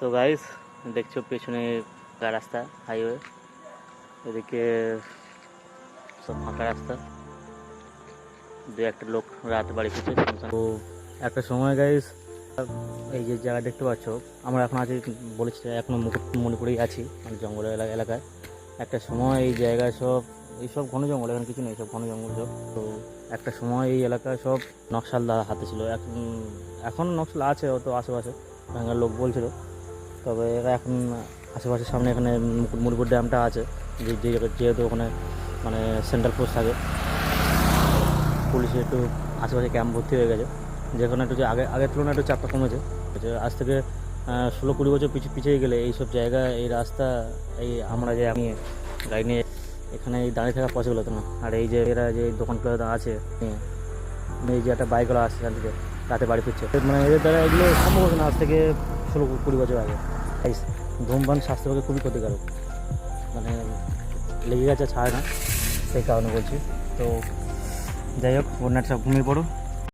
So guys, দেখছো পেছনে রাস্তা, হাইওয়ে, এদিকে সব ফাঁকা রাস্তা, দু একটা লোক রাত বাড়ি ফিরছে। তো একটা সময় গাইস, এই যে জায়গা দেখতে পাচ্ছ, আমরা এখন আছি, বলেছি এখনও মুকুটমণিপুরেই আছি, মানে জঙ্গল এলাকায়। একটা সময় এই জায়গায় এইসব ঘন জঙ্গল, এখানে কিছু নেই, সব ঘন জঙ্গল সব। তো একটা সময় এই এলাকায় সব নকশাল হাতে ছিল। এখন নকশাল আছে হয়তো আশেপাশে, এখানকার লোক বলছিল। তবে এখন আশেপাশের সামনে এখানে মুকুটমণিপুর ড্যামটা আছে, যেহেতু ওখানে মানে সেন্ট্রাল ফোর্স থাকে, পুলিশের একটু আশেপাশে ক্যাম্প ভর্তি হয়ে গেছে, যেখানে একটু যে আগের তুলনায় একটু চাপটা কমেছে। আজ থেকে 16-20 বছর পিছিয়ে গেলে এইসব জায়গায় এই রাস্তা, এই আমরা যে আমি গাড়ি নিয়ে এখানে দাঁড়িয়ে থাকা পসিবল হতো না। আর এই যে এরা যে দোকানগুলো আছে, এই যে একটা বাইকগুলো আসছে এখান থেকে রাতে বাড়ি ফিরছে, মানে এদের দ্বারা এগুলো সম্ভব হতো না আজ থেকে 16-20 বছর আগে। ধূমপান স্বাস্থ্যের পক্ষে খুবই ক্ষতিকারক, মানে লেগে গেছে ছাড়ে না, সেই কারণে বলছি। তো যাই হোক, গুড নাইট, সব ঘুমিয়ে পড়ো।